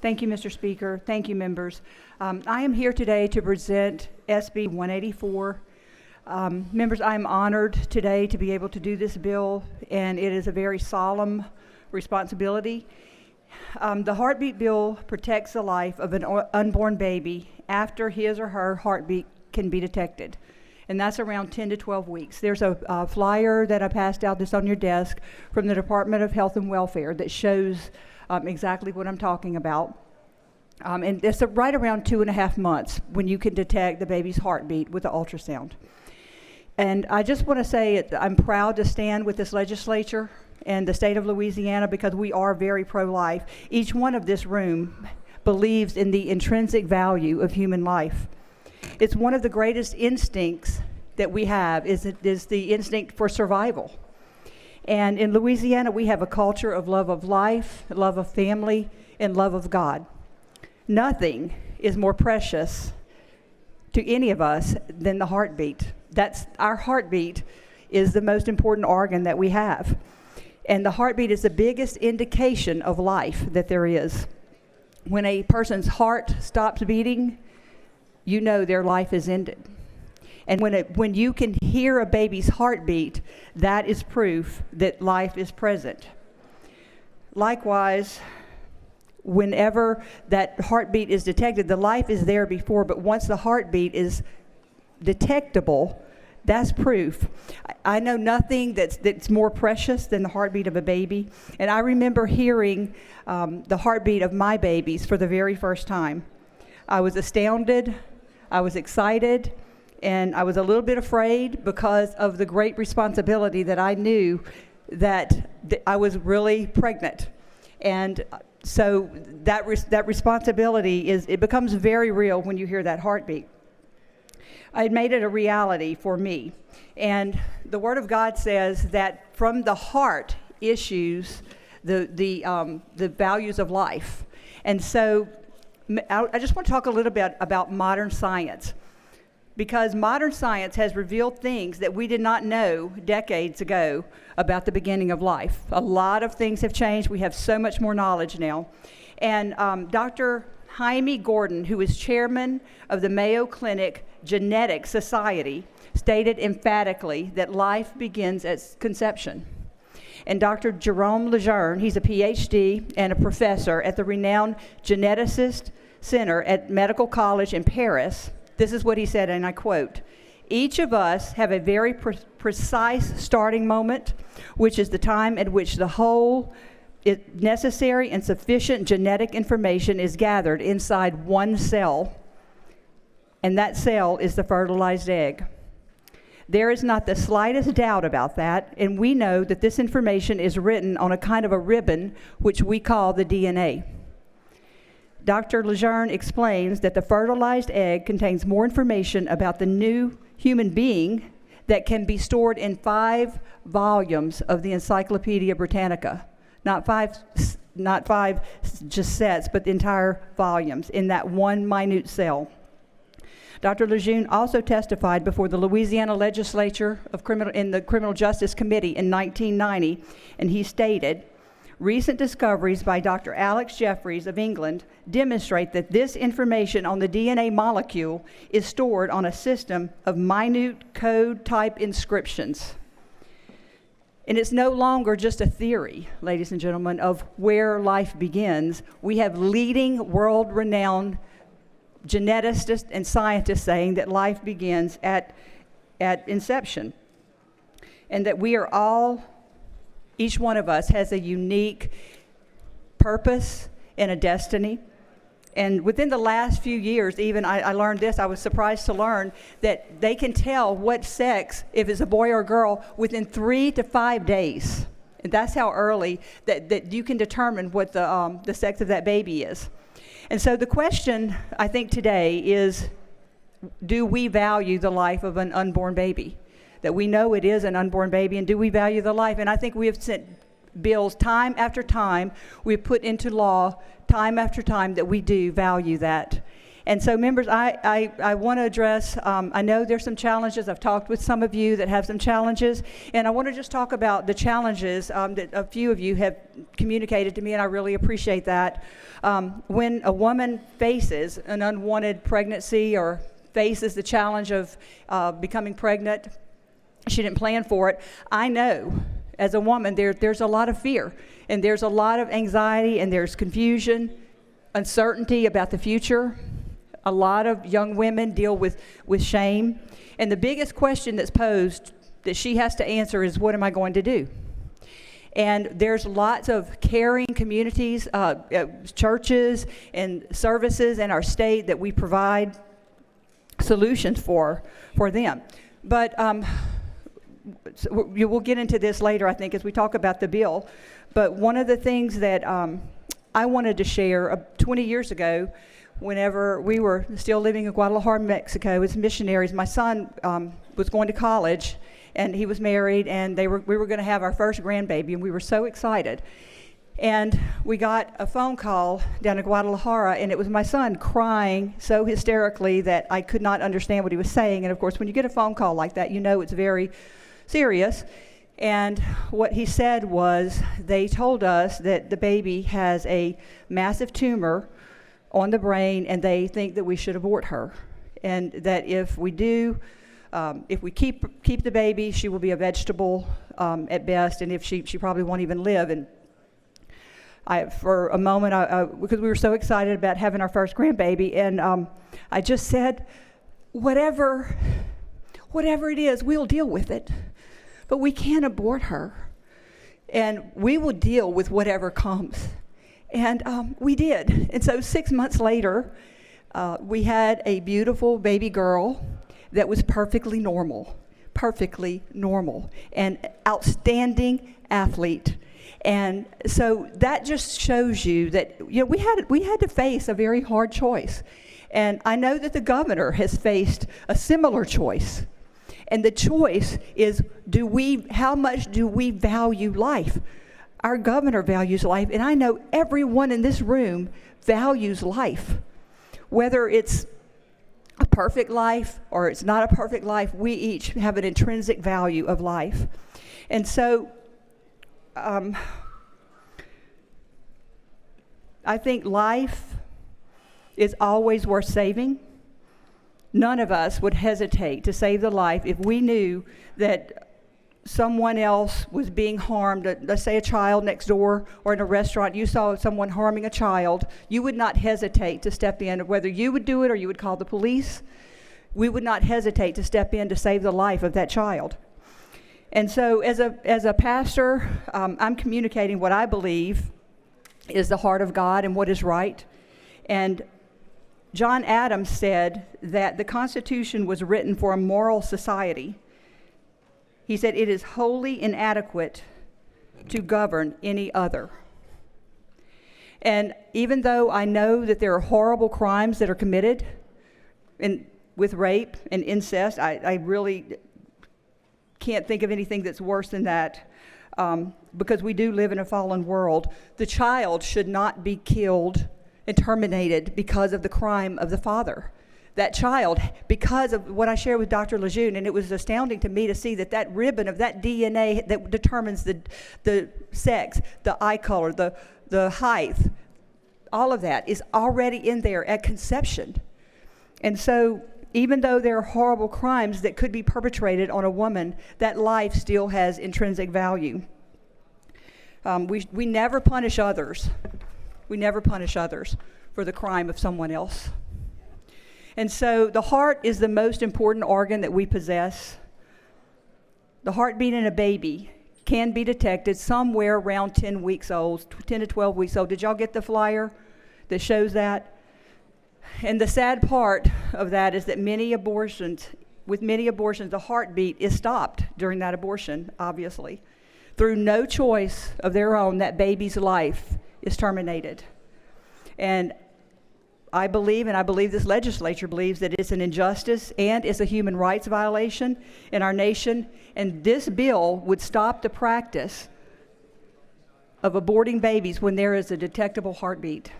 Thank you, Mr. Speaker. Thank you, members. I am here today to present SB 184. Members, I'm honored today to be able to do this bill, and it is a very solemn responsibility. The heartbeat bill protects the life of an unborn baby after his or her heartbeat can be detected. And that's around 10 to 12 weeks. There's a flyer that I passed out that's on your desk from the Department of Health and Welfare that shows exactly what I'm talking about. And it's right around 2.5 months when you can detect the baby's heartbeat with the ultrasound. And I just want to say I'm proud to stand with this legislature and the state of Louisiana because we are very pro-life. Each one of this room believes in the intrinsic value of human life. It's one of the greatest instincts that we have is the instinct for survival. And in Louisiana, we have a culture of love of life, love of family, and love of God. Nothing is more precious to any of us than the heartbeat. Our heartbeat is the most important organ that we have. And the heartbeat is the biggest indication of life that there is. When a person's heart stops beating, you know their life is ended. And when you can hear a baby's heartbeat, that is proof that life is present. Likewise, whenever that heartbeat is detected, the life is there before, but once the heartbeat is detectable, that's proof. I know nothing that's more precious than the heartbeat of a baby. And I remember hearing the heartbeat of my babies for the very first time. I was astounded, I was excited, and I was a little bit afraid because of the great responsibility that I knew that I was really pregnant. And so that responsibility it becomes very real when you hear that heartbeat. I made it a reality for me. And the Word of God says that from the heart issues the values of life. And so I just want to talk a little bit about modern science, because modern science has revealed things that we did not know decades ago about the beginning of life. A lot of things have changed. We have so much more knowledge now. And Dr. Jaime Gordon, who is chairman of the Mayo Clinic Genetics Society, stated emphatically that life begins at conception. And Dr. Jerome Lejeune, he's a PhD and a professor at the renowned Geneticist Center at Medical College in Paris. This is what he said, and I quote, "Each of us have a very precise starting moment, which is the time at which the whole necessary and sufficient genetic information is gathered inside one cell, and that cell is the fertilized egg. There is not the slightest doubt about that, and we know that this information is written on a kind of a ribbon, which we call the DNA. Dr. Lejeune explains that the fertilized egg contains more information about the new human being that can be stored in 5 volumes of the Encyclopedia Britannica. Not five just sets, but the entire volumes in that one minute cell. Dr. Lejeune also testified before the Louisiana Legislature in the Criminal Justice Committee in 1990, and he stated, "Recent discoveries by Dr. Alex Jeffreys of England demonstrate that this information on the DNA molecule is stored on a system of minute code-type inscriptions." And it's no longer just a theory, ladies and gentlemen, of where life begins. We have leading world-renowned geneticists and scientists saying that life begins at inception, and that we are all, each one of us has a unique purpose and a destiny. And within the last few years, even I learned this, I was surprised to learn that they can tell what sex, if it's a boy or a girl, within 3 to 5 days. And that's how early that you can determine what the sex of that baby is. And so the question, I think, today is, do we value the life of an unborn baby? That we know it is an unborn baby, and do we value the life? And I think we have sent bills time after time, we've put into law time after time that we do value that. And so, members, I want to address, I know there's some challenges. I've talked with some of you that have some challenges, and I want to just talk about the challenges that a few of you have communicated to me, and I really appreciate that. When a woman faces an unwanted pregnancy or faces the challenge of becoming pregnant, she didn't plan for it. I know, as a woman, there's a lot of fear, and there's a lot of anxiety, and there's confusion, uncertainty about the future. A lot of young women deal with shame. And the biggest question that's posed that she has to answer is, what am I going to do? And there's lots of caring communities, churches and services in our state that we provide solutions for them. But we'll get into this later, I think, as we talk about the bill. But one of the things that I wanted to share 20 years ago, whenever we were still living in Guadalajara, Mexico, as missionaries, my son was going to college, and he was married, and we were going to have our first grandbaby, and we were so excited. And we got a phone call down in Guadalajara, and it was my son crying so hysterically that I could not understand what he was saying. And of course, when you get a phone call like that, you know it's very serious. And what he said was, they told us that the baby has a massive tumor on the brain, and they think that we should abort her, and that if we do, if we keep the baby, she will be a vegetable at best, and if she probably won't even live. And for a moment, because we were so excited about having our first grandbaby, and I just said, whatever it is, we'll deal with it, but we can't abort her, and we will deal with whatever comes. And we did. And so 6 months later, we had a beautiful baby girl that was perfectly normal, and outstanding athlete. And so that just shows you that, you know, we had to face a very hard choice. And I know that the governor has faced a similar choice. And the choice is, how much do we value life? Our governor values life, and I know everyone in this room values life. Whether it's a perfect life or it's not a perfect life, we each have an intrinsic value of life. And so I think life is always worth saving. None of us would hesitate to save the life if we knew that someone else was being harmed. Let's say a child next door, or in a restaurant, you saw someone harming a child. You would not hesitate to step in, whether you would do it or you would call the police. We would not hesitate to step in to save the life of that child. And so as a pastor, I'm communicating what I believe is the heart of God and what is right. And John Adams said that the Constitution was written for a moral society. He said, it is wholly inadequate to govern any other. And even though I know that there are horrible crimes that are committed with rape and incest, I really can't think of anything that's worse than that, because we do live in a fallen world. The child should not be killed and terminated because of the crime of the father. That child, because of what I shared with Dr. Lejeune, and it was astounding to me to see that ribbon of that DNA that determines the sex, the eye color, the height, all of that is already in there at conception. And so even though there are horrible crimes that could be perpetrated on a woman, that life still has intrinsic value. We never punish others. We never punish others for the crime of someone else. And so the heart is the most important organ that we possess. The heartbeat in a baby can be detected somewhere around 10 weeks old, 10 to 12 weeks old. Did y'all get the flyer that shows that? And the sad part of that is that with many abortions, the heartbeat is stopped during that abortion, obviously. Through no choice of their own, that baby's life is terminated. And I believe this legislature believes, that it's an injustice and it's a human rights violation in our nation. And this bill would stop the practice of aborting babies when there is a detectable heartbeat.